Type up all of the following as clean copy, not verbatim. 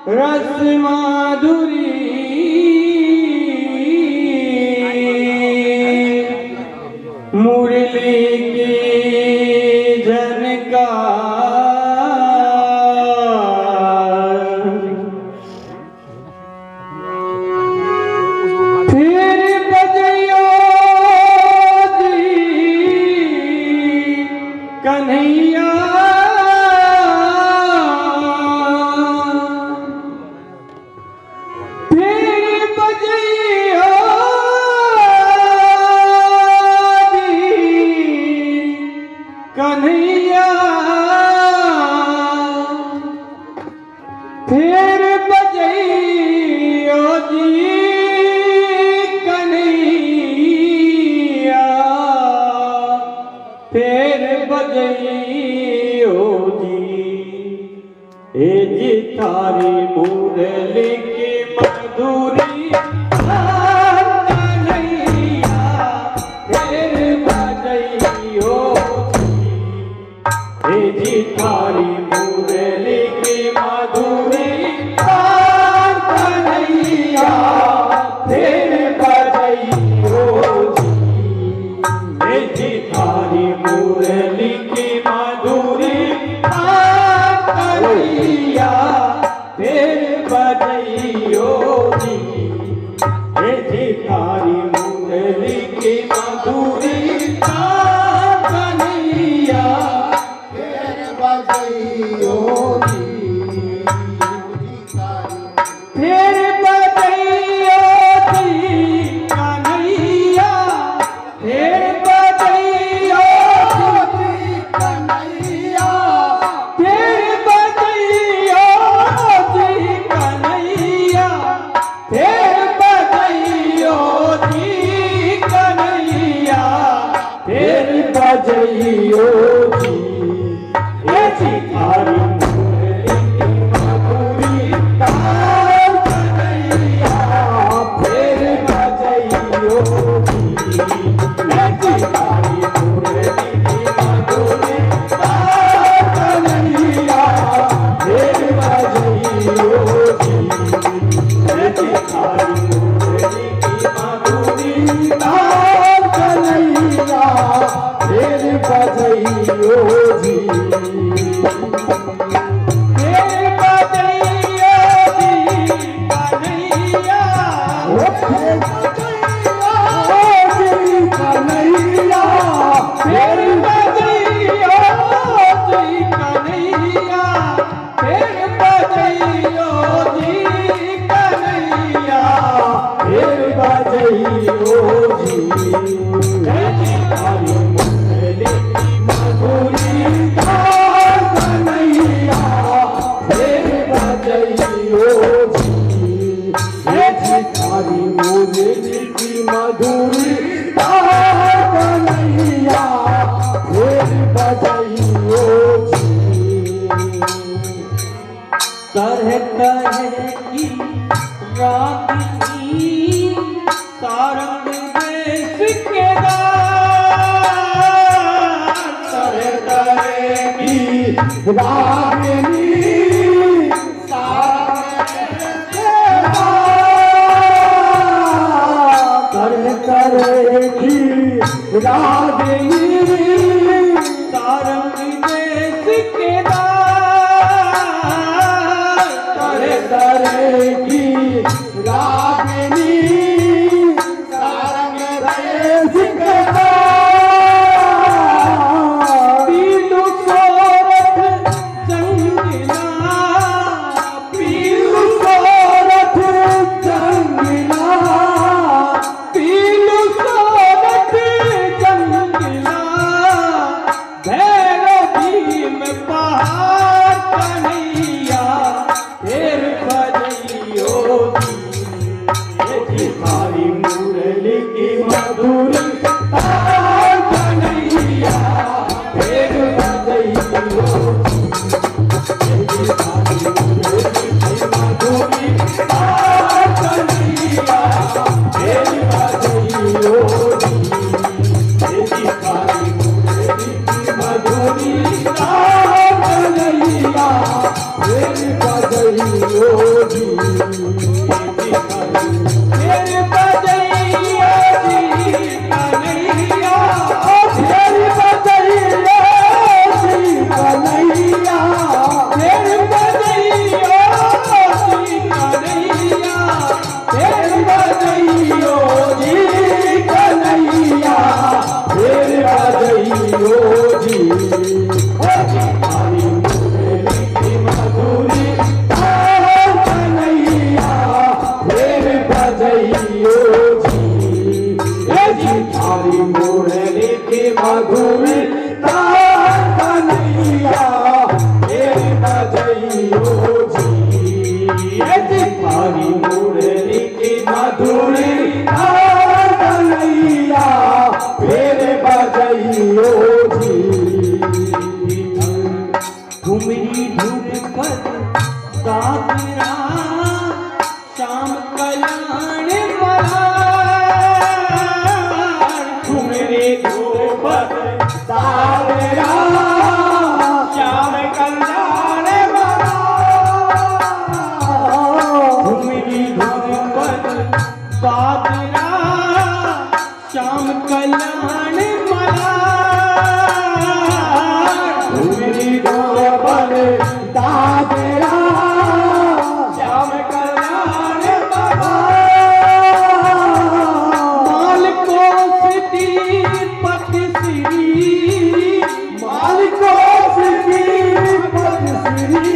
रस माधुरी मुरली की झनकार फिर बजयो जी कन्हैया कन्हैया फिर बजैयो जी कन्हैया फिर बजैयो जी ए जी थारी मुरली की मधुरी कन्हैया फिर बजैयो जी थारी मुरली की मधुरी कन्हैया फिर बजैयो जी थारी मुरली की मधुरी कन्हैया फिर बजैयो जी थारी मुरली की मधुरी कन्हैया फिर बजैयो जी कन्हैया फिर बजैयो जी कन्हैया फिर बजैयो जी कन्हैया फिर बजैयो जी कन्हैया फिर बजैयो जी थारी मुरली की मधुरी कन्हैया फिर बजैयो जी थारी मुरली की मधुरी कन्हैया फिर बजैयो जी थारी मुरली की मधुरी कन्हैया फिर बजैयो जी तरह तरह की रागिनी सारंग देश के तरह तरह की रागिनी तरह तरह की रागिनी सारंग देश के की रागिनी सारंग देश के पीलू सोरठ जंगला पीलू सोरठ जंगला पीलू सोरठ जंगला भैरवी में पहाड़ कन्हैया फिर बजैयो जी थारी मुरली की मधुरी कन्हैया फिर बजैयो जी थारी मुरली की मधुरी कन्हैया फिर बजैयो जी थारी मुरली की मधुरी कन्हैया फिर बजैयो बजइयो जी फिर बजइयो जी कन्हैया फिर बजइयो जी कन्हैया फिर बजइयो जी कन्हैया फिर बजइयो जी कन्हैया फिर बजइयो जी हमारी मुरली की मधुरी तार कन्हैया फिर बजइयो जी हमारी मुरली की मधुरी तार कन्हैया फिर बजइयो जी हमारी मुरली की मधुरी तार कन्हैया फिर बजइयो जी घुमरी ढूंढ कर दादरा श्याम कल्याण वाला घुमरी ढूंढ कर तारा श्याम कल्याण वाला घुमरी ढूंढ कर दादरा श्याम कल्याण वाला मेरी गोबन दादरा श्याम कल्याण बाबा माल को सिटी पथ श्री माल को सिटी पद श्री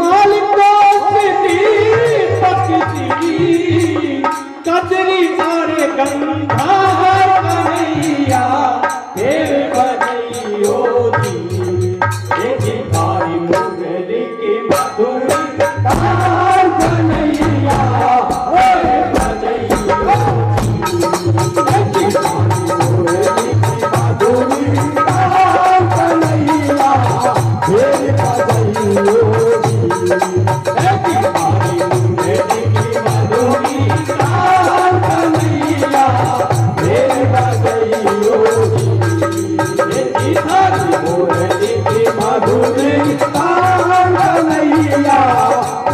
माल को सिटी पथ श्री कजरी और गंधार कन्हैया फिर बजइयो जी हमारी मुरली की मधुरी तार कन्हैया फिर बजइयो जी हमारी मुरली की मधुरी तार कन्हैया फिर बजइयो जी हमारी मुरली की मधुरी तार कन्हैया फिर बजइयो जी हमारी मुरली की मधुरी तार कन्हैया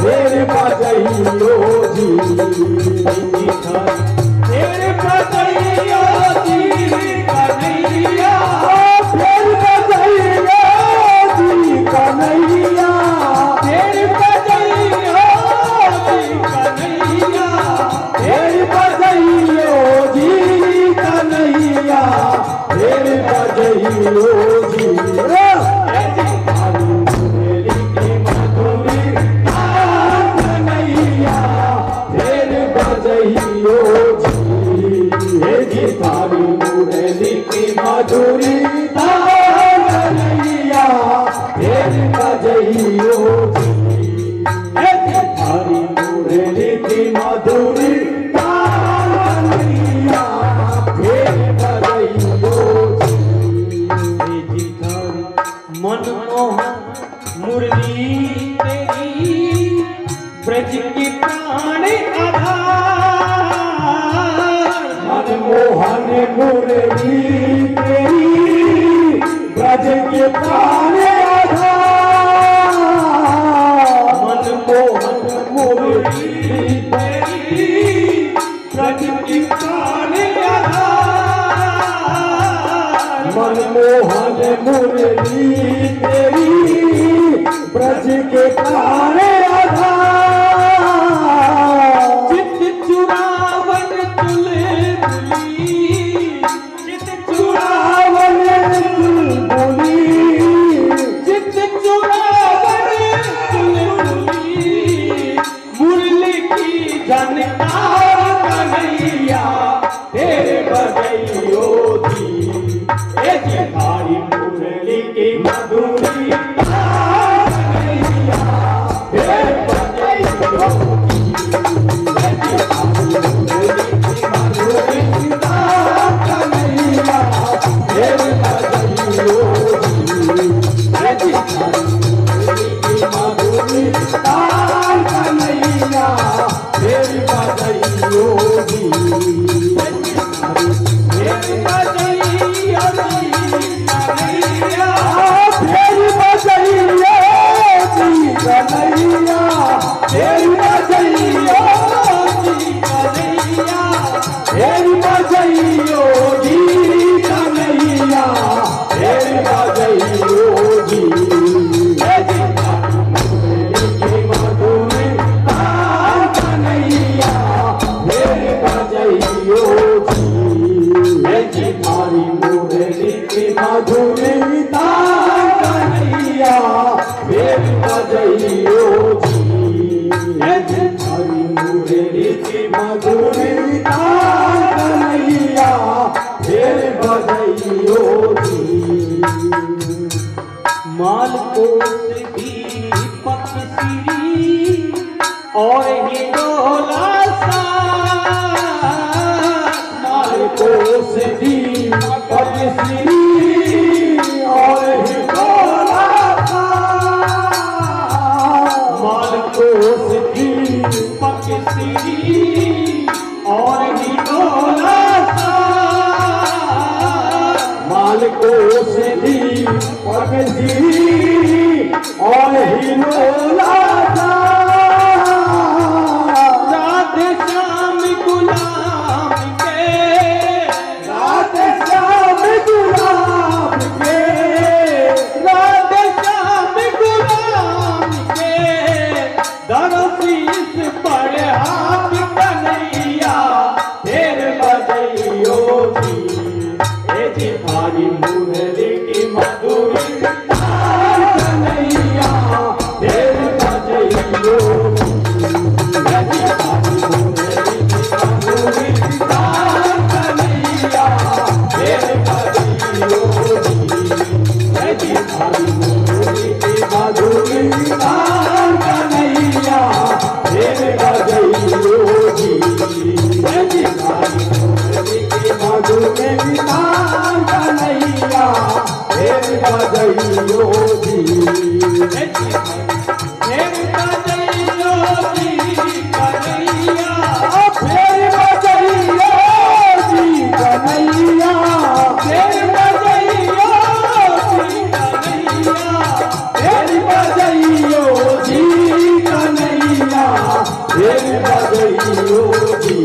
फिर बजइयो जी फिर बजइयो जी कन्हैया फिर बजइयो जी कन्हैया फिर बजइयो जी कन्हैया फिर बजइयो जी कन्हैया फिर बजइयो जी हमारी मुरली की मधुरी तार कन्हैया फिर बजइयो जी हमारी मुरली की मधुरी तार कन्हैया फिर बजइयो जी हमारी मुरली की मधुरी तार कन्हैया फिर बजइयो जी मनमोहन मुरली तेरी ब्रज की प्राण आधार मनमोहन मुरली तेरी ब्रज के प्राण आधार मनमोहन मुरली तेरी ब्रज की प्राण आधार मनमोहन मुरली तेरी ब्रज के प्राण आधार चित चुरावन चुलबुली चित चुरावन चुलबुली चित चुरावन चुलबुली मुरली की जनकार कन्हैया फिर बजइयो जी हमारी मुरली की मधुरी तार कन्हैया फिर बजइयो जी हमारी मुरली की मधुरी तार कन्हैया फिर बजइयो जी हमारी मुरली की मधुरी तार कन्हैया फिर बजइयो जी कन्हैया फिर बजइयो जी कन्हैया, फिर बजइयो जी कन्हैया, फिर बजइयो जी। हे जितारी मुरली की मधुर तान कन्हैया, फिर बजइयो जी। हे जितारी मुरली की मधुर तान कन्हैया, फिर बजइयो जी। हे जितारी मुरली की मधुर तान कन्हैया, फिर बजइयो जी। मालकोस दीपक श्री और हिंडोला सा, मालकोस दीपक श्री और हिंडोला सा, मालकोस दीपक श्री और हिंडोला सा, मालकोस दीपक श्री और हिंडोला सा। राधे श्याम गुलाम के, राधे श्याम गुलाब के, राधे श्याम गुलाम के, दरशीस पर हाथ कन्हैया, फिर बजइयो जी। हे जितारी मुरली की मधुर तान कन्हैया, फिर बजइयो जी। हे जितारी मुरली की मधुर तान कन्हैया, फिर बजइयो जी। हे जितारी मुरली की मधुर तान कन्हैया, फिर बजइयो जी। हे जितारी मुरली की मधुर तान कन्हैया, फिर बजइयो जी। फिर बजइयो जी कन्हैया, फिर बजइयो जी कन्हैया, फिर बजइयो जी कन्हैया, फिर बजइयो जी कन्हैया, फिर बजइयो जी।